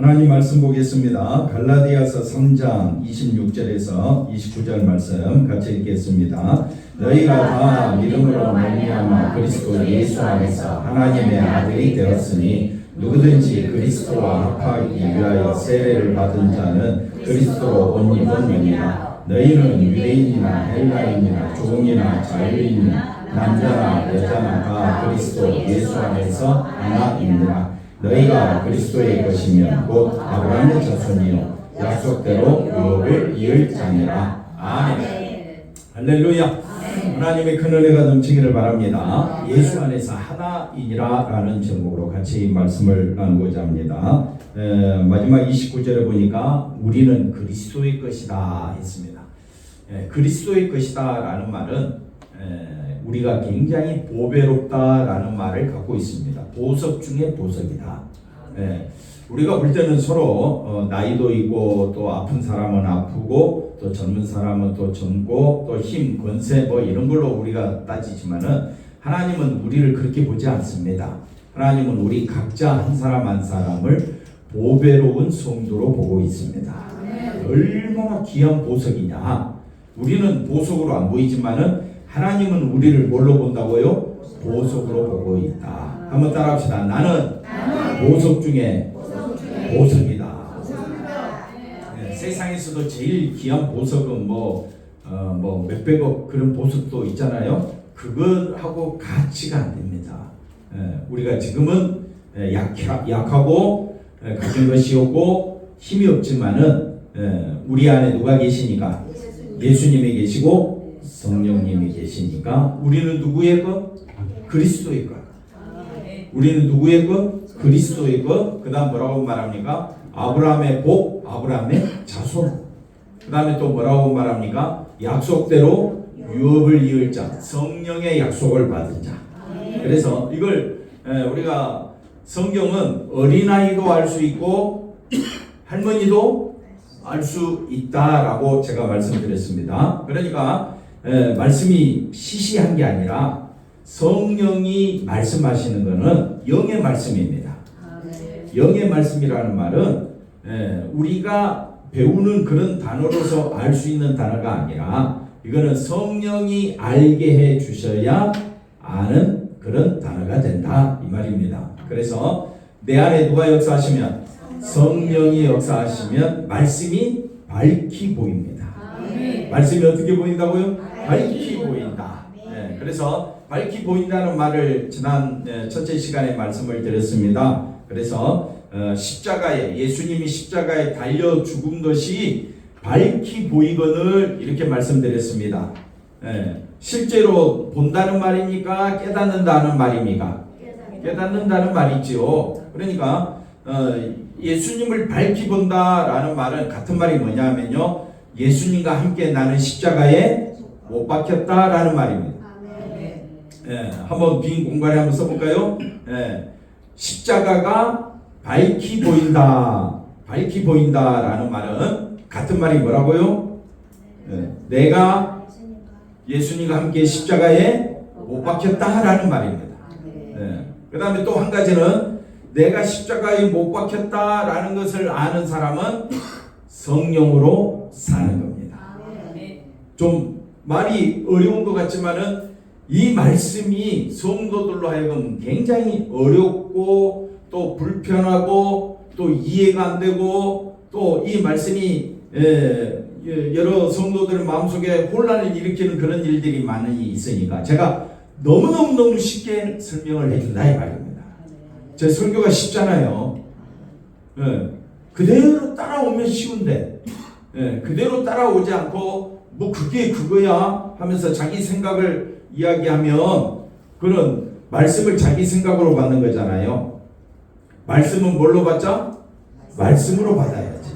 하나님 말씀 보겠습니다. 갈라디아서 3장 26절에서 29절 말씀 같이 읽겠습니다. 너희가 다 믿음으로 말미암아 그리스도 예수 안에서 하나님의 아들이 되었으니 누구든지 그리스도와 합하기 위하여 세례를 받은 자는 그리스도로 옷 입었느니라. 너희는 유대인이나 헬라인이나 종이나 자유인이나 남자나 여자나 다 그리스도 예수 안에서 하나이니라. 너희가 그리스도의 것이면 곧 아브라함의 자손이요 약속대로 유업을 이을 자니라. 아멘. 할렐루야. 하나님의 큰 은혜가 넘치기를 바랍니다. 예수 안에서 하나이니라 라는 제목으로 같이 말씀을 나누고자 합니다. 마지막 29절에 보니까 우리는 그리스도의 것이다 했습니다. 그리스도의 것이다 라는 말은 우리가 굉장히 보배롭다 라는 말을 갖고 있습니다. 보석 중에 보석이다. 우리가 볼 때는 서로 나이도 있고 또 아픈 사람은 아프고 또 젊은 사람은 또 젊고 또 힘, 권세 뭐 이런 걸로 우리가 따지지만은 하나님은 우리를 그렇게 보지 않습니다. 하나님은 우리 각자 한 사람 한 사람을 보배로운 성도로 보고 있습니다. 얼마나 귀한 보석이냐. 우리는 보석으로 안 보이지만은 하나님은 우리를 뭘로 본다고요? 보석으로 보고 있다. 한번 따라합시다. 나는 보석 중에 보석이다. 세상에서도 제일 귀한 보석은 뭐 몇백억 그런 보석도 있잖아요. 그거하고 가치가 안 됩니다. 우리가 지금은 약하고 가진 것이 없고 힘이 없지만은 우리 안에 누가 계시니까? 예수님이 계시고 성령님이 계시니까 우리는 누구의 것? 그리스도의 것. 우리는 누구의 것? 그리스도의 것. 그 다음 뭐라고 말합니까? 아브라함의 복, 아브라함의 자손. 그 다음에 또 뭐라고 말합니까? 약속대로 유업을 이을 자, 성령의 약속을 받은 자. 그래서 이걸 우리가 성경은 어린아이도 알 수 있고 할머니도 알 수 있다라고 제가 말씀드렸습니다. 그러니까 말씀이 시시한 게 아니라 성령이 말씀하시는 것은 영의 말씀입니다. 영의 말씀이라는 말은 우리가 배우는 그런 단어로서 알 수 있는 단어가 아니라 이거는 성령이 알게 해 주셔야 아는 그런 단어가 된다 이 말입니다. 그래서 내 안에 누가 역사하시면 성령이 역사하시면 말씀이 밝히 보입니다. 말씀이 어떻게 보인다고요? 밝히 보인다. 그래서 밝히 보인다는 말을 지난 첫째 시간에 말씀을 드렸습니다. 그래서 십자가에 예수님이 십자가에 달려 죽은 것이 밝히 보이거늘 이렇게 말씀드렸습니다. 실제로 본다는 말입니까? 깨닫는다는 말입니까? 깨닫는다는 말이지요. 그러니까 예수님을 밝히 본다라는 말은 같은 말이 뭐냐면요. 예수님과 함께 나는 십자가에 못 박혔다라는 말입니다. 한번 빈 공간에 한번 써볼까요? 십자가가 밝히 보인다. 밝히 보인다라는 말은 같은 말이 뭐라고요? 내가 예수님과 함께 십자가에 못 박혔다라는 말입니다. 그 다음에 또 한 가지는 내가 십자가에 못 박혔다라는 것을 아는 사람은 성령으로 사는 겁니다. 좀 말이 어려운 것 같지만은 이 말씀이 성도들로 하여금 굉장히 어렵고 또 불편하고 또 이해가 안 되고 또 이 말씀이 여러 성도들의 마음속에 혼란을 일으키는 그런 일들이 많이 있으니까 제가 너무 쉽게 설명을 해준다 이 말입니다. 제 설교가 쉽잖아요. 그대로 따라오면 쉬운데 그대로 따라오지 않고 뭐 그게 그거야 하면서 자기 생각을 이야기하면 그런 말씀을 자기 생각으로 받는 거잖아요. 말씀은 뭘로 받자? 말씀으로 받아야지.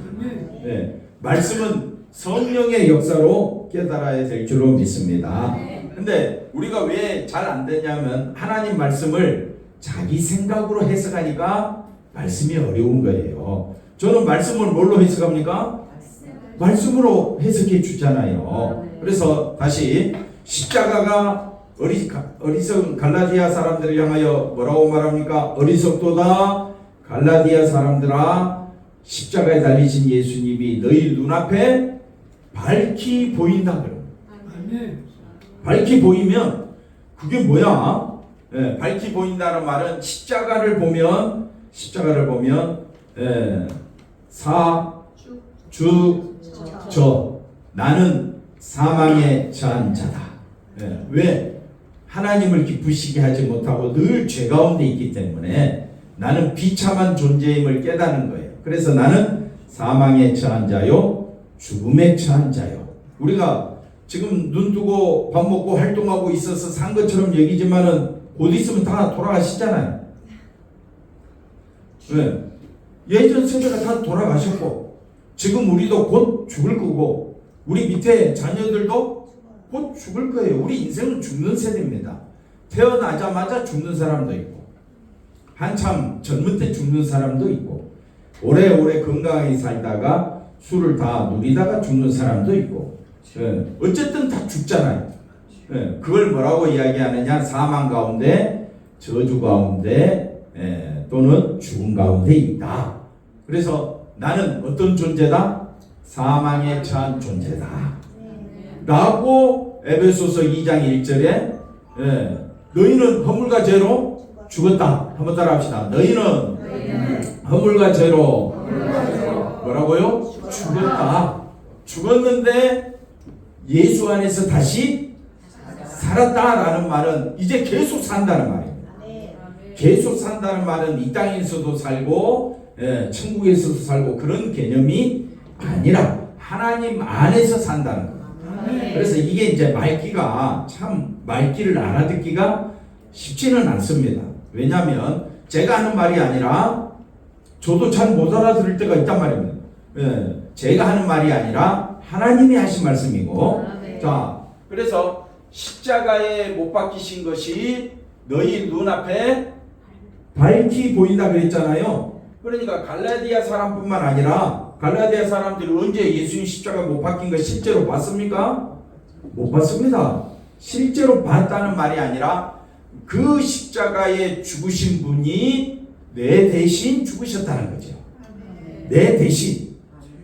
말씀은 성령의 역사로 깨달아야 될 줄로 믿습니다. 근데 우리가 왜 잘 안 되냐면 하나님 말씀을 자기 생각으로 해석하니까 말씀이 어려운 거예요. 저는 말씀을 뭘로 해석합니까? 말씀으로 해석해 주잖아요. 그래서 다시 십자가가 어리석은 갈라디아 사람들을 향하여 뭐라고 말합니까? 어리석도다 갈라디아 사람들아 십자가에 달리신 예수님이 너희 눈앞에 밝히 보인다 그래요. 밝히 보이면 그게 뭐야? 예, 밝히 보인다는 말은 십자가를 보면 예, 저 나는 사망에 처한 자다. 예, 왜? 하나님을 기쁘시게 하지 못하고 늘 죄 가운데 있기 때문에 나는 비참한 존재임을 깨닫는 거예요. 그래서 나는 사망에 처한 자요, 죽음에 처한 자요. 우리가 지금 눈 뜨고 밥 먹고 활동하고 있어서 산 것처럼 여기지만은 곧 있으면 다 돌아가시잖아요. 네. 예전 세대가 다 돌아가셨고 지금 우리도 곧 죽을 거고 우리 밑에 자녀들도 곧 죽을 거예요. 우리 인생은 죽는 세대입니다. 태어나자마자 죽는 사람도 있고 한참 젊은 때 죽는 사람도 있고 오래오래 건강하게 살다가 술을 다 누리다가 죽는 사람도 있고 어쨌든 다 죽잖아요. 그걸 뭐라고 이야기하느냐? 사망 가운데, 저주 가운데 또는 죽음 가운데 있다. 그래서 나는 어떤 존재다? 사망에 처한 존재다 라고 에베소서 2장 1절에 너희는 허물과 죄로 죽었다. 한번 따라 합시다. 너희는 허물과 죄로 뭐라고요? 죽었다. 죽었는데 예수 안에서 다시 살았다라는 말은 이제 계속 산다는 말입니다. 계속 산다는 말은 이 땅에서도 살고 천국에서도 살고 그런 개념이 아니라 하나님 안에서 산다는 거예요. 그래서 이게 이제 말기가 참 말기를 알아듣기가 쉽지는 않습니다. 왜냐하면 제가 하는 말이 아니라 저도 잘 못 알아들을 때가 있단 말입니다. 제가 하는 말이 아니라 하나님이 하신 말씀이고 자 그래서 십자가에 못 박히신 것이 너희 눈앞에 밝히 보인다 그랬잖아요. 그러니까 갈라디아 사람뿐만 아니라 갈라디아 사람들이 언제 예수님 십자가 못 박힌 거 실제로 봤습니까? 못 봤습니다. 실제로 봤다는 말이 아니라 그 십자가에 죽으신 분이 내 대신 죽으셨다는 거죠. 내 대신.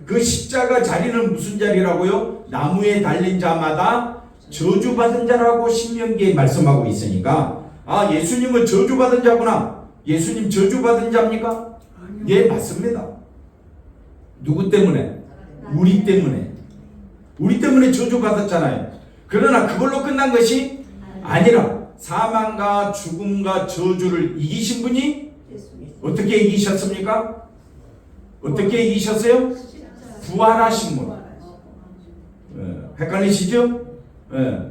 그 십자가 자리는 무슨 자리라고요? 나무에 달린 자마다 저주받은 자라고 신명기에 말씀하고 있으니까 아 예수님은 저주받은 자구나. 예수님 저주받은 자입니까? 예 맞습니다. 누구 때문에? 우리 때문에. 우리 때문에 저주받았잖아요. 그러나 그걸로 끝난 것이 아니라 사망과 죽음과 저주를 이기신 분이 어떻게 이기셨습니까? 어떻게 이기셨어요? 부활하신 분. 헷갈리시죠?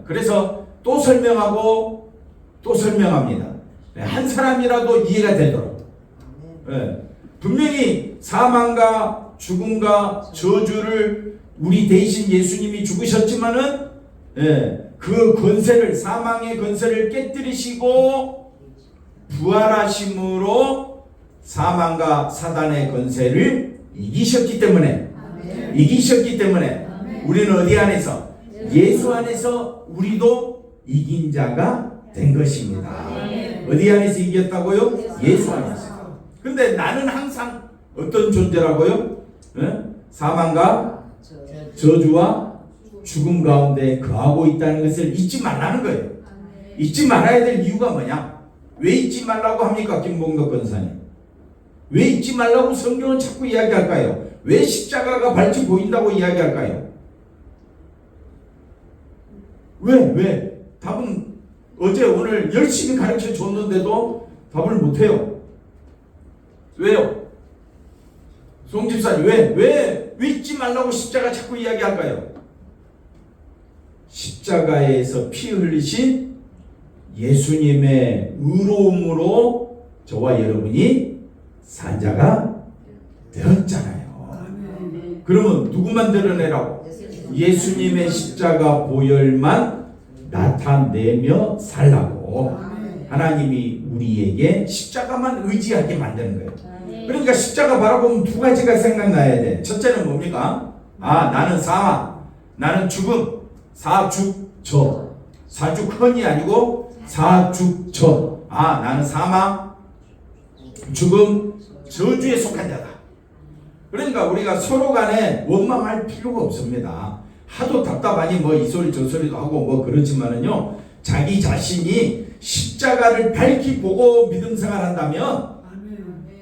그래서 또 설명하고 또 설명합니다. 한 사람이라도 이해가 되도록. 분명히 사망과 죽음과 저주를 우리 대신 예수님이 죽으셨지만은 그 권세를 사망의 권세를 깨뜨리시고 부활하심으로 사망과 사단의 권세를 이기셨기 때문에 우리는 어디 안에서? 예수 안에서 우리도 이긴 자가 된 것입니다. 어디 안에서 이겼다고요? 예수 안에서. 근데 나는 항상 어떤 존재라고요? 사망과 저주와 죽음 가운데 거하고 있다는 것을 잊지 말라는 거예요. 잊지 말아야 될 이유가 뭐냐? 왜 잊지 말라고 합니까? 김봉덕 권사님. 왜 잊지 말라고 성경은 자꾸 이야기할까요? 왜 십자가가 밝히 보인다고 이야기할까요? 왜? 답은 어제 오늘 열심히 가르쳐 줬는데도 답을 못해요. 왜요? 송 집사님 왜 잊지 말라고 십자가 자꾸 이야기할까요? 십자가에서 피 흘리신 예수님의 의로움으로 저와 여러분이 산 자가 되었잖아요. 그러면 누구만 드러내라고? 예수님의 십자가 보혈만 나타내며 살라고 하나님이 우리에게 십자가만 의지하게 만드는 거예요. 그러니까 십자가 바라보면 두 가지가 생각나야 돼. 첫째는 뭡니까? 나는 사망, 나는 죽음, 사죽저. 사죽헌이 아니고 사죽저. 나는 사망, 죽음, 저주에 속한 자다. 그러니까 우리가 서로 간에 원망할 필요가 없습니다. 하도 답답하니 뭐 이 소리 저 소리도 하고 뭐 그렇지만은요, 자기 자신이 십자가를 밝히 보고 믿음 생활한다면,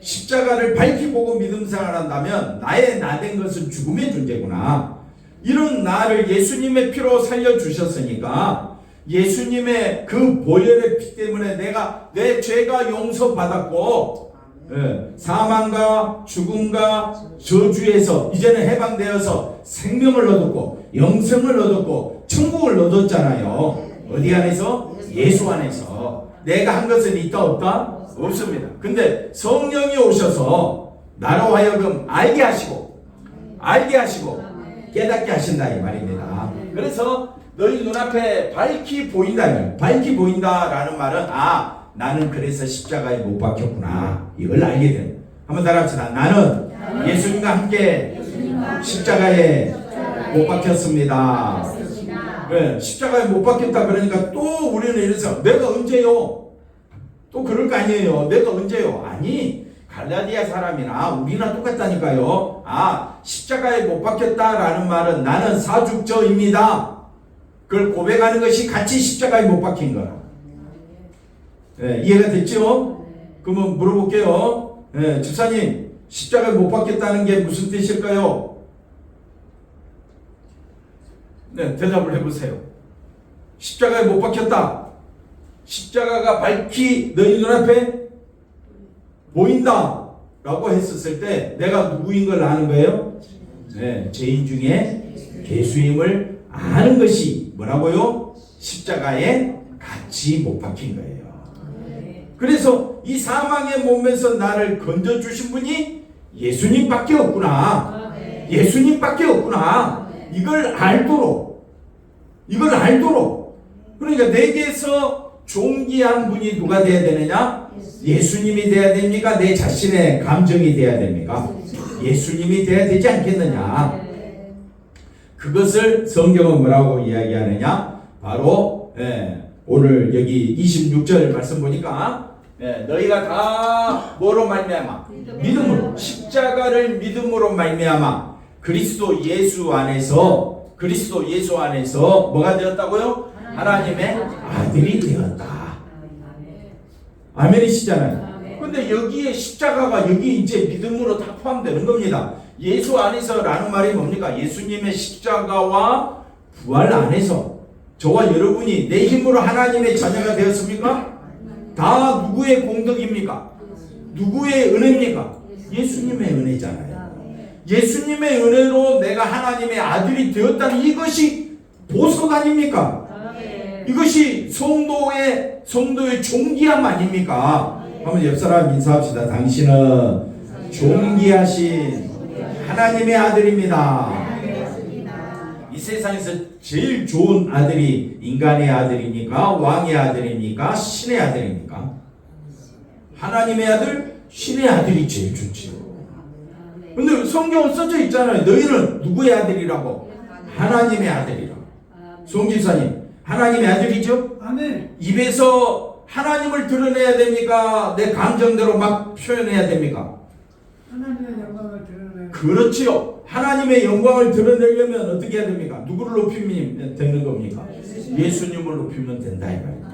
십자가를 밝히 보고 믿음 생활한다면 나의 나 된 것은 죽음의 존재구나. 이런 나를 예수님의 피로 살려주셨으니까 예수님의 그 보혈의 피 때문에 내 죄가 용서받았고, 사망과 죽음과 저주에서 이제는 해방되어서 생명을 얻었고 영생을 얻었고 천국을 얻었잖아요. 어디 안에서? 예수 안에서. 내가 한 것은 있다 없다? 없습니다. 근데 성령이 오셔서 나로 하여금 알게 하시고 깨닫게 하신다 이 말입니다. 그래서 너희 눈앞에 밝히 보인다라는 말은 나는 그래서 십자가에 못 박혔구나, 이걸 알게 되는. 한번 따라합시다. 나는 예수님과 함께 십자가에 못 박혔습니다. 네, 십자가에 못 박혔다 그러니까 또 우리는 이래서 내가 언제요? 또 그럴 거 아니에요. 내가 언제요? 아니, 갈라디아 사람이나 우리나 똑같다니까요. 십자가에 못 박혔다라는 말은 나는 사죽저입니다. 그걸 고백하는 것이 같이 십자가에 못 박힌 거라. 네, 이해가 됐죠? 그러면 물어볼게요. 네, 집사님, 십자가에 못 박혔다는 게 무슨 뜻일까요? 네, 대답을 해보세요. 십자가에 못 박혔다. 십자가가 밝히 너희 눈앞에 보인다 라고 했었을 때 내가 누구인 걸 아는 거예요? 네, 죄인 중에 개수임을 아는 것이 뭐라고요? 십자가에 같이 못 박힌 거예요. 그래서 이 사망의 몸에서 나를 건져주신 분이 예수님밖에 없구나. 예수님밖에 없구나. 이걸 알도록. 그러니까 내게서 존귀한 분이 누가 돼야 되느냐? 예수님이 돼야 됩니까? 내 자신의 감정이 돼야 됩니까? 예수님이 돼야 되지 않겠느냐? 그것을 성경은 뭐라고 이야기하느냐? 바로 오늘 여기 26절 말씀 보니까 너희가 다 뭐로 말미암아? 믿음으로. 십자가를 믿음으로 말미암아 그리스도 예수 안에서 뭐가 되었다고요? 하나님의 아들이 되었다. 아멘이시잖아요. 근데 여기에 십자가가 여기 이제 믿음으로 다 포함되는 겁니다. 예수 안에서라는 말이 뭡니까? 예수님의 십자가와 부활 안에서 저와 여러분이 내 힘으로 하나님의 자녀가 되었습니까? 다 누구의 공덕입니까? 누구의 은혜입니까? 예수님의 은혜잖아요. 예수님의 은혜로 내가 하나님의 아들이 되었다는 이것이 보석 아닙니까? 이것이 성도의 존귀함 아닙니까? 한번 옆 사람 인사합시다. 당신은 존귀하신 하나님의 아들입니다. 이 세상에서 제일 좋은 아들이 인간의 아들입니까? 왕의 아들입니까? 신의 아들입니까? 하나님의 아들, 신의 아들이 제일 좋지요. 근데 성경은 써져 있잖아요. 너희는 누구의 아들이라고? 하나님의 아들이라고. 송집사님, 하나님의 아들이죠? 아멘. 입에서 하나님을 드러내야 됩니까? 내 감정대로 막 표현해야 됩니까? 하나님의 영광을 드러내야. 그렇지요. 하나님의 영광을 드러내려면 어떻게 해야 됩니까? 누구를 높이면 되는 겁니까? 예수님을 높이면 된다 이 말입니다.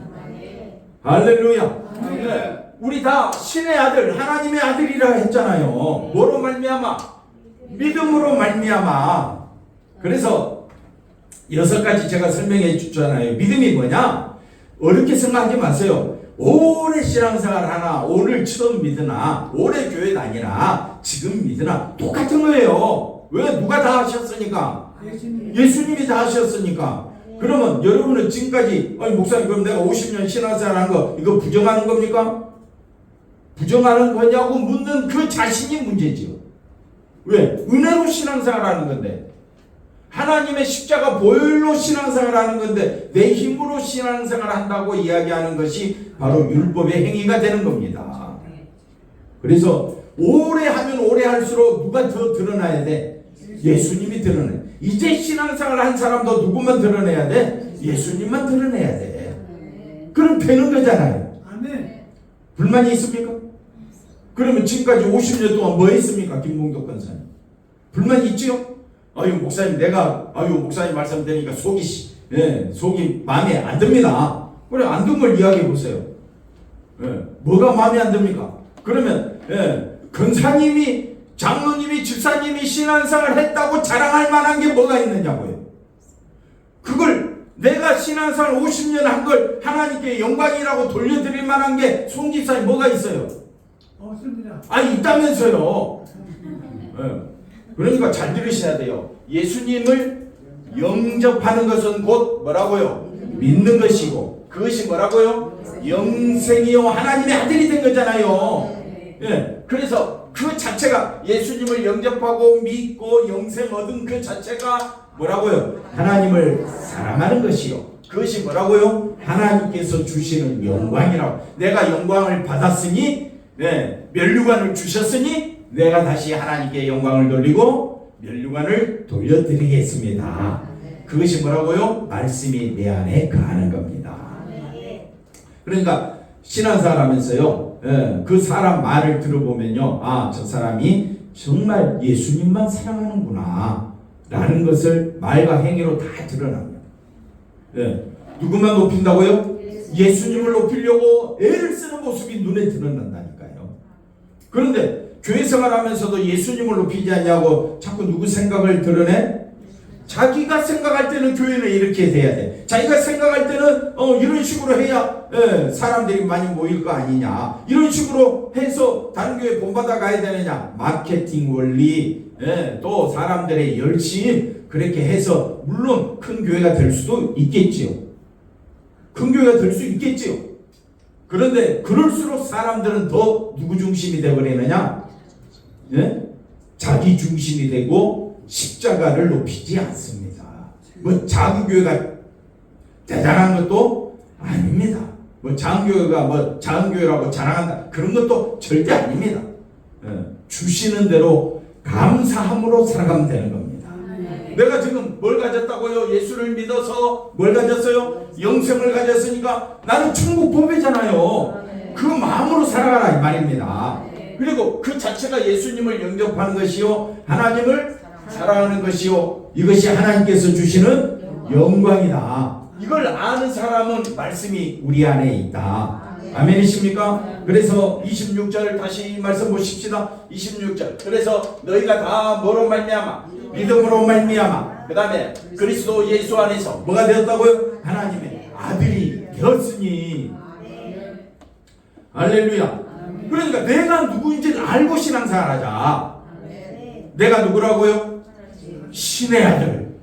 할렐루야. 네. 우리 다 신의 아들, 하나님의 아들이라 했잖아요. 뭐로 말미암아? 믿음으로 말미암아. 그래서 6가지 제가 설명해 줬잖아요. 믿음이 뭐냐? 어렵게 생각하지 마세요. 오래 신앙생활 하나, 오늘 처음 믿으나, 오래 교회 다니나, 지금 믿으나 똑같은 거예요. 왜? 누가 다 하셨으니까? 예수님이 다 하셨으니까. 그러면 여러분은 지금까지 목사님 그럼 내가 50년 신앙생활 한 거 이거 부정하는 겁니까? 부정하는 거냐고 묻는 그 자신이 문제지요. 왜? 은혜로 신앙생활 하는 건데, 하나님의 십자가 보혈로 신앙생활 하는 건데 내 힘으로 신앙생활 한다고 이야기하는 것이 바로 율법의 행위가 되는 겁니다. 그래서 오래 하면 오래 할수록 누가 더 드러나야 돼? 예수님이 드러내. 이제 신앙생활 한 사람도 누구만 드러내야 돼? 예수님만 드러내야 돼. 그럼 되는 거잖아요. 불만이 있습니까? 그러면 지금까지 50년 동안 뭐 했습니까? 김봉덕 권사님. 불만이 있지요? 목사님 목사님 말씀 드리니까 속이 마음에 안 듭니다. 그래, 안 든 걸 이야기해 보세요. 뭐가 마음에 안 듭니까? 그러면 권사님이, 장로님이, 집사님이 신앙생활을 했다고 자랑할 만한 게 뭐가 있느냐고요. 그걸 내가 신앙생활 50년 한 걸 하나님께 영광이라고 돌려드릴 만한 게 송집사님 뭐가 있어요? 없습니다. 있다면서요. 그러니까 잘 들으셔야 돼요. 예수님을 영접하는 것은 곧 뭐라고요? 믿는 것이고, 그것이 뭐라고요? 영생이요 하나님의 아들이 된 거잖아요. 그래서 그 자체가 예수님을 영접하고 믿고 영생 얻은 그 자체가 뭐라고요? 하나님을 사랑하는 것이요. 그것이 뭐라고요? 하나님께서 주시는 영광이라고. 내가 영광을 받았으니, 면류관을 주셨으니 내가 다시 하나님께 영광을 돌리고 면류관을 돌려드리겠습니다. 그것이 뭐라고요? 말씀이 내 안에 거하는 겁니다. 그러니까 신앙생활 하면서요, 그 사람 말을 들어보면요, 저 사람이 정말 예수님만 사랑하는구나 라는 것을 말과 행위로 다 드러납니다. 누구만 높인다고요? 예수님을 높이려고 애를 쓰는 모습이 눈에 드러난다니까요. 그런데 교회 생활하면서도 예수님을 높이지 않냐고 자꾸 누구 생각을 드러내? 자기가 생각할 때는 교회는 이렇게 돼야 돼. 자기가 생각할 때는 이런 식으로 해야 사람들이 많이 모일 거 아니냐. 이런 식으로 해서 다른 교회 본받아 가야 되느냐. 마케팅 원리, 또 사람들의 열심, 그렇게 해서 물론 큰 교회가 될 수도 있겠지요. 큰 교회가 될 수 있겠지요. 그런데 그럴수록 사람들은 더 누구 중심이 되어버리느냐? 자기 중심이 되고 십자가를 높이지 않습니다. 뭐 작은 교회가 대단한 것도 아닙니다. 뭐 작은 교회가 작은 교회라고 자랑한다, 그런 것도 절대 아닙니다. 주시는 대로 감사함으로 살아가면 되는 겁니다. 내가 지금 뭘 가졌다고요? 예수를 믿어서 뭘 가졌어요? 영생을 가졌으니까 나는 천국 보배잖아요. 그 마음으로 살아가라 이 말입니다. 그리고 그 자체가 예수님을 영접하는 것이요, 하나님을 사랑하는 것이요, 이것이 하나님께서 주시는 영광이다. 이걸 아는 사람은 말씀이 우리 안에 있다. 아멘이십니까? 그래서 26절 다시 이 말씀 보십시다. 26절. 그래서 너희가 다 뭐로 말미암아? 믿음으로 말미암아. 그 다음에 그리스도 예수 안에서 뭐가 되었다고요? 하나님의 아들이 되었으니. 할렐루야. 그러니까 내가 누구인지를 알고 신앙생활하자. 내가 누구라고요? 신의 아들.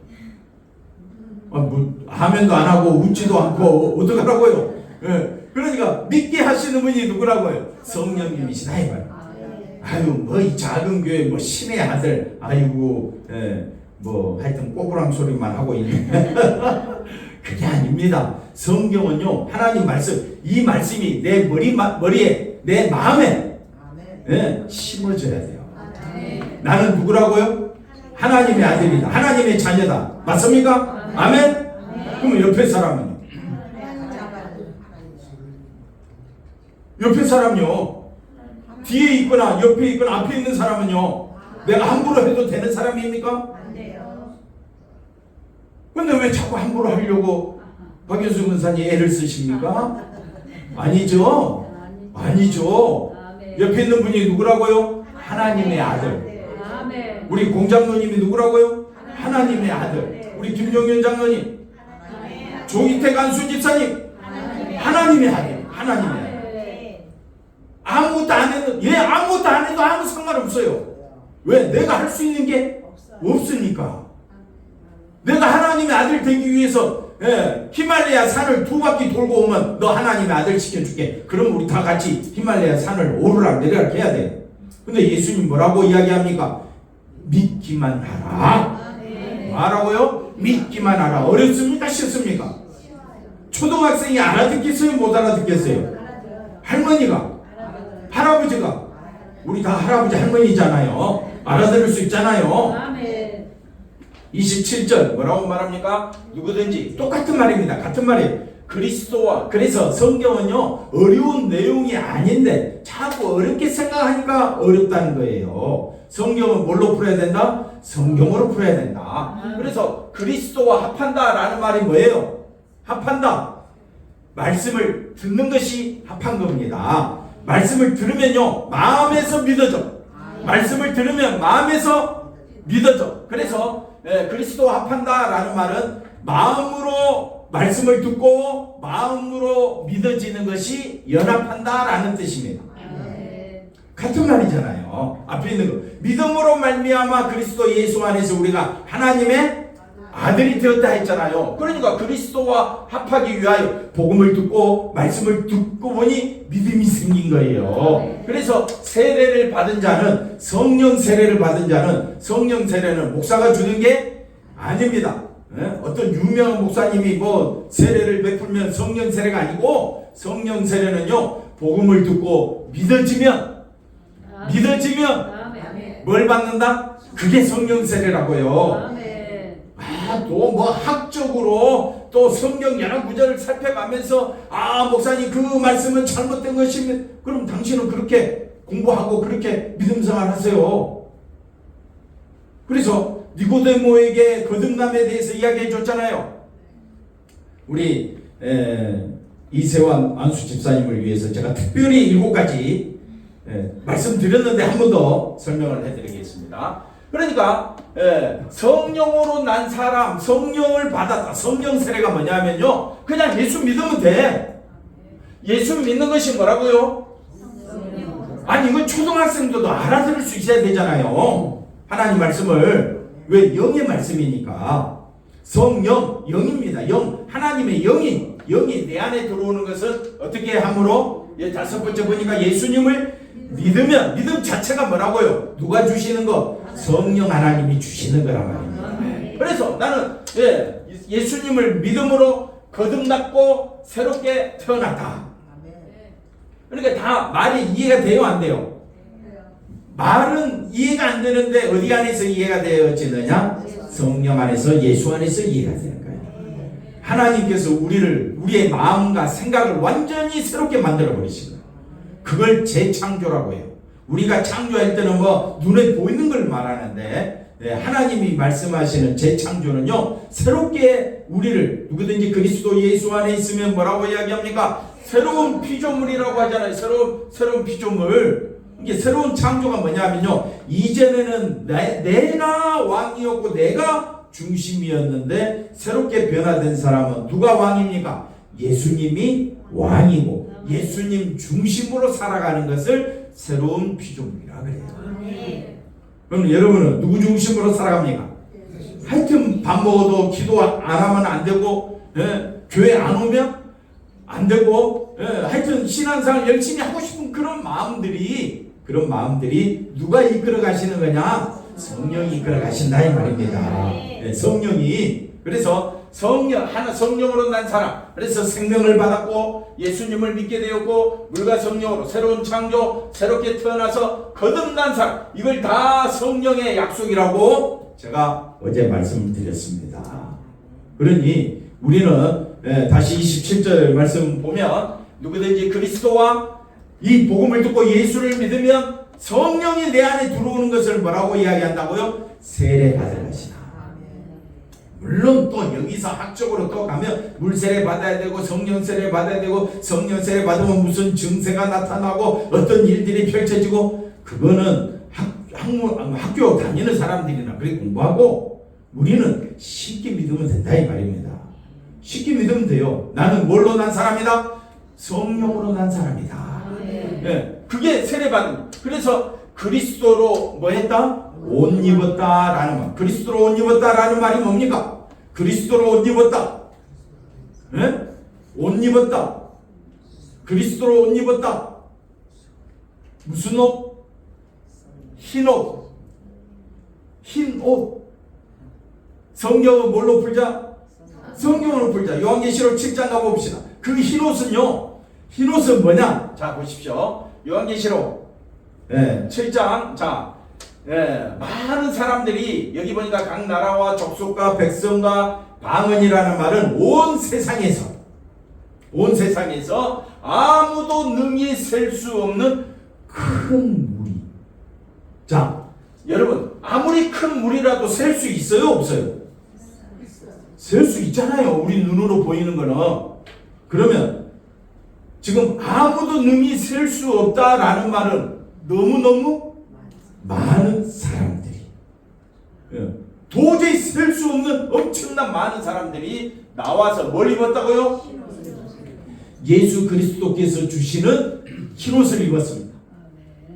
아멘도 안 하고 웃지도 않고 어떡하라고요? 그러니까 믿게 하시는 분이 누구라고요? 성령님이시다 이 말. 이 작은 교회 신의 아들, 하여튼 꼬부랑 소리만 하고 있는 그게 아닙니다. 성경은요, 하나님 말씀, 이 말씀이 내 머리에, 내 마음에 심어져야 돼요. 나는 누구라고요? 하나님의 아들이다. 하나님의 자녀다. 맞습니까? 아멘? 그럼 옆에 사람은요? 옆에 사람요, 뒤에 있거나 옆에 있거나 앞에 있는 사람은요, 내가 함부로 해도 되는 사람입니까? 안 돼요. 근데 왜 자꾸 함부로 하려고 박윤수 권사님 애를 쓰십니까? 아니죠. 아니죠. 옆에 있는 분이 누구라고요? 하나님의 아들. 우리 공장로님이 누구라고요? 하나님의 아들. 우리 김종현 장로님, 조기태 간수 집사님, 하나님의 아들. 하나님의 아들. 아무것도 안 해도, 아무것도 안 해도 아무 상관없어요. 왜? 내가 할 수 있는 게 없으니까. 내가 하나님의 아들 되기 위해서 히말라야 산을 2바퀴 돌고 오면 너 하나님의 아들 시켜줄게. 그럼 우리 다 같이 히말라야 산을 오르락 내리락 해야 돼. 근데 예수님 뭐라고 이야기합니까? 믿기만 하라. 뭐라고요? 믿기만 하라. 어렵습니까? 쉽습니까? 초등학생이 알아듣겠어요? 못 알아듣겠어요? 할머니가, 할아버지가, 우리 다 할아버지 할머니잖아요. 알아들을 수 있잖아요. 27절 뭐라고 말합니까? 누구든지 똑같은 말입니다. 같은 말이에요. 그리스도와, 그래서 성경은요, 어려운 내용이 아닌데 자꾸 어렵게 생각하니까 어렵다는 거예요. 성경은 뭘로 풀어야 된다? 성경으로 풀어야 된다. 그래서 그리스도와 합한다라는 말이 뭐예요? 합한다. 말씀을 듣는 것이 합한 겁니다. 말씀을 들으면요, 마음에서 믿어져. 말씀을 들으면 마음에서 믿어져. 그래서 그리스도와 합한다라는 말은 마음으로 말씀을 듣고 마음으로 믿어지는 것이 연합한다라는 뜻입니다. 같은 말이잖아요. 앞에 있는 거. 믿음으로 말미암아 그리스도 예수 안에서 우리가 하나님의 아들이 되었다 했잖아요. 그러니까 그리스도와 합하기 위하여 복음을 듣고 말씀을 듣고 보니 믿음이 생긴 거예요. 그래서 세례를 받은 자는, 성령 세례를 받은 자는, 성령 세례는 목사가 주는 게 아닙니다. 어떤 유명한 목사님이 뭐 세례를 베풀면 성령 세례가 아니고, 성령 세례는요, 복음을 듣고 믿어지면 뭘 받는다? 그게 성령 세례라고요. 또 뭐 학적으로 또 성경 여러 구절을 살펴가면서 목사님 그 말씀은 잘못된 것이면, 그럼 당신은 그렇게 공부하고 그렇게 믿음 생활 하세요. 그래서 니고데모에게 거듭남에 대해서 이야기해 줬잖아요. 우리 이세환 안수 집사님을 위해서 제가 특별히 7가지 말씀드렸는데 한 번 더 설명을 해드리겠습니다. 그러니까 성령으로 난 사람, 성령을 받았다. 성령 세례가 뭐냐면요, 그냥 예수 믿으면 돼. 예수 믿는 것이 뭐라고요? 아니, 이건 초등학생들도 알아들을 수 있어야 되잖아요. 하나님 말씀을. 왜? 영의 말씀이니까. 성령, 영입니다. 영, 하나님의 영이 내 안에 들어오는 것은 어떻게 함으로? 5번째 보니까 예수님을 믿으면, 믿음 자체가 뭐라고요? 누가 주시는 거? 성령 하나님이 주시는 거란 말입니다. 그래서 나는 예수님을 믿음으로 거듭났고 새롭게 태어났다. 그러니까 다 말이 이해가 돼요, 안 돼요? 말은 이해가 안 되는데 어디 안에서 이해가 되어지느냐? 성령 안에서, 예수 안에서 이해가 되는 거예요. 하나님께서 우리의 마음과 생각을 완전히 새롭게 만들어 버리시는 거예요. 그걸 재창조라고 해요. 우리가 창조할 때는 뭐 눈에 보이는 걸 말하는데, 하나님이 말씀하시는 재창조는요, 새롭게 우리를, 누구든지 그리스도 예수 안에 있으면 뭐라고 이야기합니까? 새로운 피조물이라고 하잖아요. 새로운 피조물. 이게 새로운 창조가 뭐냐면요, 이전에는 내가 왕이었고 내가 중심이었는데 새롭게 변화된 사람은 누가 왕입니까? 예수님이 왕이고 예수님 중심으로 살아가는 것을 새로운 피조물이라 그래요. 그럼 여러분은 누구 중심으로 살아갑니까? 하여튼 밥 먹어도 기도 안 하면 안 되고, 교회 안 오면 안 되고, 하여튼 신앙생활 열심히 하고 싶은 그런 마음들이 누가 이끌어 가시는 거냐? 성령이 이끌어 가신다 이 말입니다. 성령이. 그래서 성령으로 난 사람, 그래서 생명을 받았고 예수님을 믿게 되었고 물과 성령으로 새로운 창조, 새롭게 태어나서 거듭난 사람, 이걸 다 성령의 약속이라고 제가 어제 말씀을 드렸습니다. 그러니 우리는 다시 27절 말씀 보면, 누구든지 그리스도와 이 복음을 듣고 예수를 믿으면 성령이 내 안에 들어오는 것을 뭐라고 이야기한다고요? 세례 받을 것이다. 물론 또 여기서 학적으로 또 가면 물세례 받아야 되고 성령 세례 받아야 되고, 성령 세례 받으면 무슨 증세가 나타나고 어떤 일들이 펼쳐지고, 그거는 학교 다니는 사람들이나 그렇게 공부하고, 우리는 쉽게 믿으면 된다 이 말입니다. 쉽게 믿으면 돼요. 나는 뭘로 난 사람이다? 성령으로 난 사람이다. 그게 세례받은. 그래서 그리스도로 뭐 했다? 옷 입었다라는 말. 그리스도로 옷 입었다라는 말이 뭡니까? 그리스도로 옷 입었다. 옷 입었다. 그리스도로 옷 입었다. 무슨 옷? 흰 옷. 흰 옷. 성경은 뭘로 풀자? 성경으로 풀자. 요한계시록 7장 가봅시다. 그 흰 옷은요, 흰 옷은 뭐냐? 자, 보십시오. 요한계시록 7장. 자, 많은 사람들이, 여기 보니까 각 나라와 족속과 백성과 방언이라는 말은 온 세상에서 아무도 능히 셀 수 없는 큰 무리. 자, 여러분 아무리 큰 물이라도 셀 수 있어요 없어요? 셀 수 있잖아요. 우리 눈으로 보이는 거는. 그러면 지금 아무도 능히 셀 수 없다라는 말은 너무너무 많은 사람들이, 도저히 셀 수 없는 엄청난 많은 사람들이 나와서 뭘 입었다고요? 예수 그리스도께서 주시는 흰옷을 입었습니다.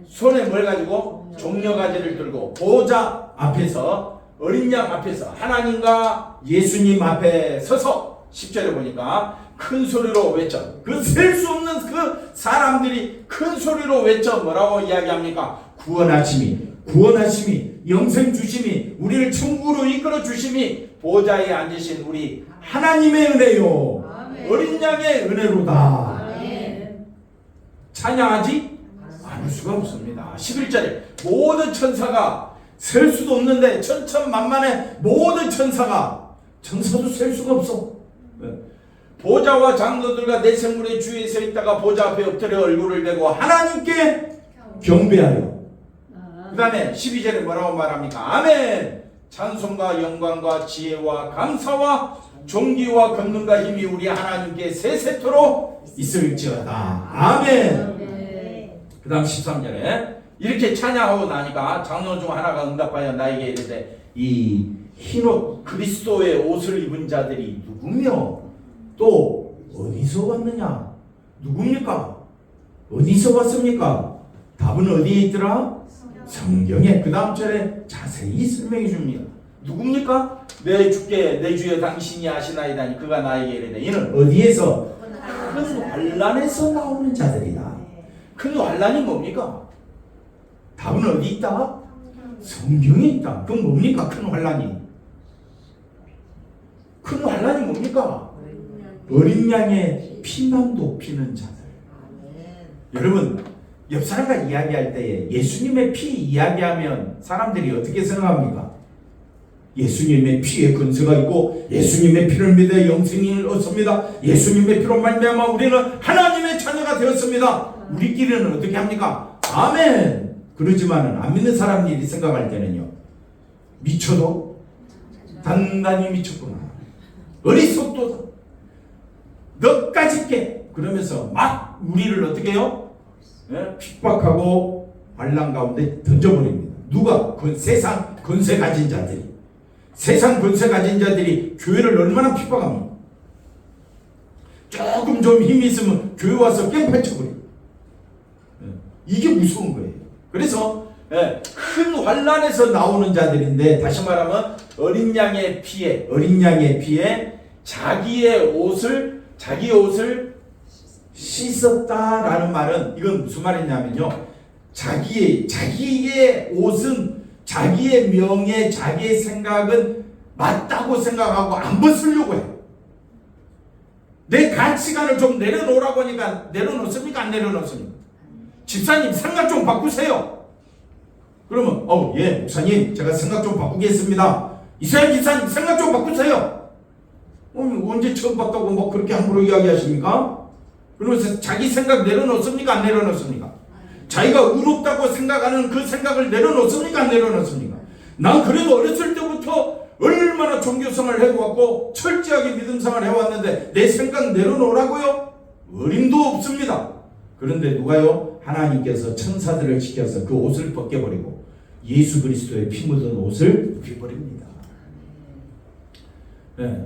손에 뭘 가지고? 종려가지를 들고 보좌 앞에서, 어린 양 앞에서 하나님과 예수님 앞에 서서 10절에 보니까 큰 소리로 외쳐, 그 셀 수 없는 그 사람들이 큰 소리로 외쳐 뭐라고 이야기합니까? 구원하심이 영생 주심이 우리를 천국으로 이끌어 주심이 보좌에 앉으신 우리 하나님의 은혜요, 아멘. 어린 양의 은혜로다. 아멘. 찬양하지 않을 수가 없습니다. 11절에 모든 천사가 셀 수도 없는데 천천만만의 모든 천사도 셀 수가 없어. 보좌와 장로들과 내 생물의 주위에 서 있다가 보좌 앞에 엎드려 얼굴을 대고 하나님께 경배하여. 그 다음에 12절에 뭐라고 말합니까? 아멘. 찬송과 영광과 지혜와 감사와 존귀와 권능과 힘이 우리 하나님께 세세토록 있을지어다. 아멘. 그 다음 13절에 이렇게 찬양하고 나니까 장로 중 하나가 응답하여 나에게 이르되 이 흰옷 그리스도의 옷을 입은 자들이 누구며 또 어디서 왔느냐? 누굽니까? 어디서 왔습니까? 답은 어디에 있더라? 성경에. 그 다음 절에 자세히 설명해 줍니다. 누굽니까? 내 주께 내 주여 당신이 아시나이다니 그가 나에게 이르되 이는 어디에서? 큰 환난에서 나오는 자들이다. 큰 환난이 뭡니까? 답은 어디 있다? 성경에 있다. 그건 뭡니까? 큰 환난이. 큰 환난이 뭡니까? 어린 양의 피만 돕히는 자들. 여러분 옆 사람과 이야기할 때에 예수님의 피 이야기하면 사람들이 어떻게 생각합니까? 예수님의 피에 근세가 있고 예수님의 피를 믿어 영생을 얻습니다. 예수님의 피로 말미암아 우리는 하나님의 자녀가 되었습니다. 우리끼리는 어떻게 합니까? 아멘. 그러지만은 안 믿는 사람들이 생각할 때는요, 미쳐도 단단히 미쳤구나, 어리석도다, 너까지 깨, 그러면서 막 우리를 어떻게 해요? 핍박하고 환난 가운데 던져버립니다. 누가? 그 세상 권세 가진 자들이. 세상 권세 가진 자들이 교회를 얼마나 핍박합니까? 조금 좀 힘이 있으면 교회 와서 깽판쳐버려요. 이게 무서운 거예요. 그래서 큰 환난에서 나오는 자들인데, 다시 말하면 어린 양의 피에 자기의 옷을 씻었다라는 말은 이건 무슨 말이냐면요, 자기의 옷은 자기의 명예, 자기의 생각은 맞다고 생각하고 안 벗으려고 해요. 내 가치관을 좀 내려놓으라고 하니까 내려놓습니까? 안 내려놓습니까? 집사님 생각 좀 바꾸세요. 그러면 예 목사님 제가 생각 좀 바꾸겠습니다. 이사야 집사님 생각 좀 바꾸세요. 언제 처음 봤다고 뭐 그렇게 함부로 이야기하십니까? 그러면서 자기 생각 내려놓습니까? 안 내려놓습니까? 자기가 의롭다고 생각하는 그 생각을 내려놓습니까? 안 내려놓습니까? 난 그래도 어렸을 때부터 얼마나 종교생활을 해왔고 철저하게 믿음생활을 해왔는데 내 생각 내려놓으라고요? 어림도 없습니다. 그런데 누가요? 하나님께서 천사들을 지켜서 그 옷을 벗겨버리고 예수 그리스도의 피 묻은 옷을 입혀버립니다. 네.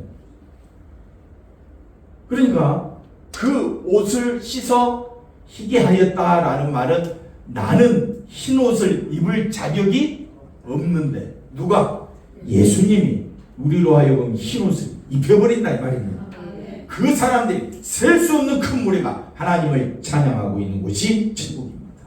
그러니까 그 옷을 씻어 희게 하였다라는 말은 나는 흰 옷을 입을 자격이 없는데 누가? 예수님이 우리로 하여금 흰 옷을 입혀버린다 이 말입니다. 그 사람들이 셀 수 없는 큰 무리가 하나님을 찬양하고 있는 곳이 천국입니다.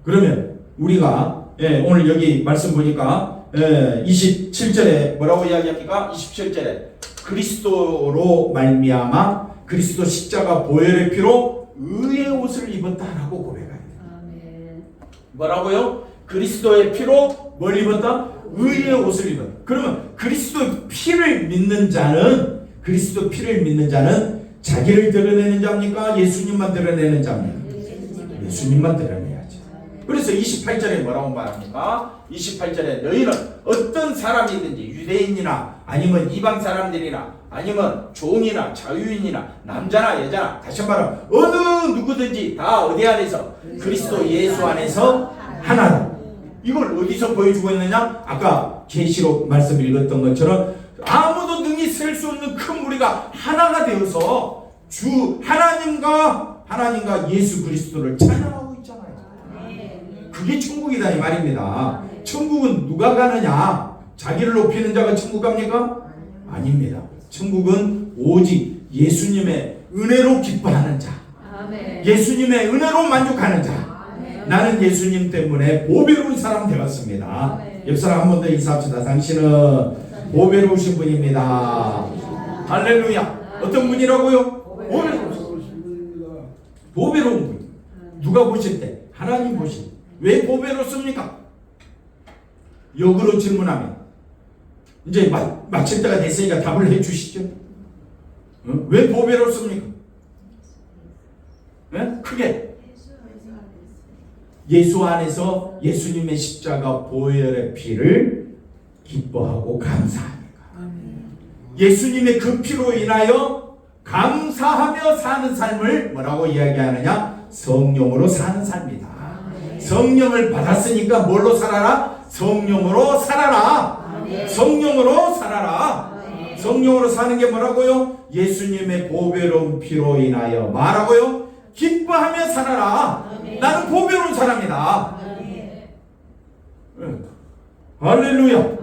그러면 우리가 오늘 여기 말씀 보니까 27절에 뭐라고 이야기합니까? 27절에 그리스도로 말미암아 그리스도 십자가 보혈의 피로 의의 옷을 입었다라고 고백합니다. 뭐라고요? 그리스도의 피로 뭘 입었다? 의의 옷을 입었다. 그러면 그리스도 피를 믿는 자는 자기를 드러내는 자입니까? 예수님만 드러내는 자입니까? 예수님만 드러내야죠. 그래서 28절에 뭐라고 말합니까? 28절에 너희는 어떤 사람이든지 유대인이나 아니면 이방 사람들이나 아니면 종이나 자유인이나 남자나 여자나 다시 말하면 어느 누구든지 다 어디 안에서 그리스도 예수 안에서 하나다. 이걸 어디서 보여주고 있느냐? 아까 계시록 말씀 읽었던 것처럼 아무도 능히 셀 수 없는 큰 무리가 하나가 되어서 주 하나님과 예수 그리스도를 찬양하고 있잖아요. 그게 천국이다 이 말입니다. 천국은 누가 가느냐? 자기를 높이는 자가 천국 갑니까? 아닙니다. 천국은 오직 예수님의 은혜로 기뻐하는 자, 예수님의 은혜로 만족하는 자. 나는 예수님 때문에 보배로운 사람 되었습니다. 옆 사람 한 번 더 인사합시다. 당신은 보배로우신 분입니다. 할렐루야. 어떤 분이라고요? 보배로운 분. 누가 보실 때? 하나님 보실 때. 왜 보배롭습니까? 역으로 질문하면 이제 마칠 때가 됐으니까 답을 해주시죠. 왜 보배롭습니까? 크게 예수 안에서 예수님의 십자가 보혈의 피를 기뻐하고 감사하니까. 예수님의 그 피로 인하여 감사하며 사는 삶을 뭐라고 이야기하느냐? 성령으로 사는 삶이다. 성령을 받았으니까 뭘로 살아라? 성령으로 살아라. 성령으로 살아라. 성령으로 사는 게 뭐라고요? 예수님의 보배로운 피로 인하여 말하고요? 기뻐하며 살아라. 나는 보배로운 사람이다. 할렐루야.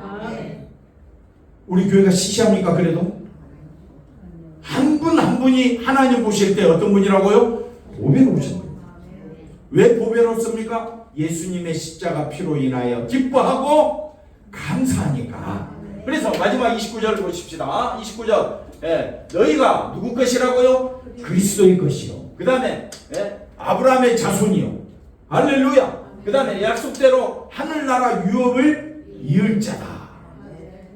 우리 교회가 시시합니까? 그래도 한 분 한 분이 하나님 보실 때 어떤 분이라고요? 보배로우신 분. 왜 보배롭습니까? 예수님의 십자가 피로 인하여 기뻐하고 감사하니까. 그래서 마지막 29절 보십시다. 29절. 너희가 누구 것이라고요? 그리스도의 것이요. 그 다음에 아브라함의 자손이요. 할렐루야. 그 다음에 약속대로 하늘나라 유업을 이을 자다.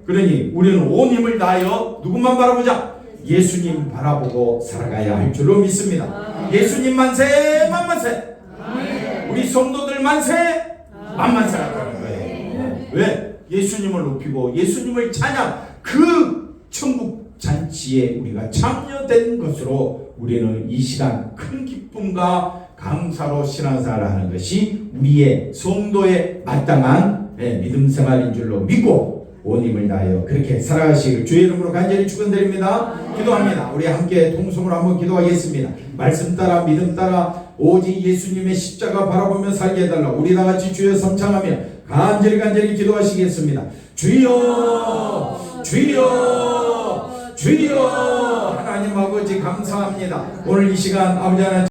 그러니 우리는 온 힘을 다하여 누구만 바라보자? 예수님 바라보고 살아가야 할 줄로 믿습니다. 예수님 만세 만만세. 우리 성도들 만세 만만세 하는 거예요. 왜? 예수님을 높이고 예수님을 찬양, 그 천국 잔치에 우리가 참여된 것으로 우리는 이 시간 큰 기쁨과 감사로 신앙생활을 하는 것이 우리의 성도의 마땅한 믿음 생활인 줄로 믿고 온 힘을 다하여 그렇게 살아가시길 주의 이름으로 간절히 축원드립니다. 기도합니다. 우리 함께 통성으로 한번 기도하겠습니다. 말씀 따라 믿음 따라 오직 예수님의 십자가 바라보며 살게 해달라. 우리 다같이 주여 성창하며 간절히 기도하시겠습니다. 주여 주여 주여. 하나님 아버지 감사합니다. 오늘 이 시간 아버지 하나님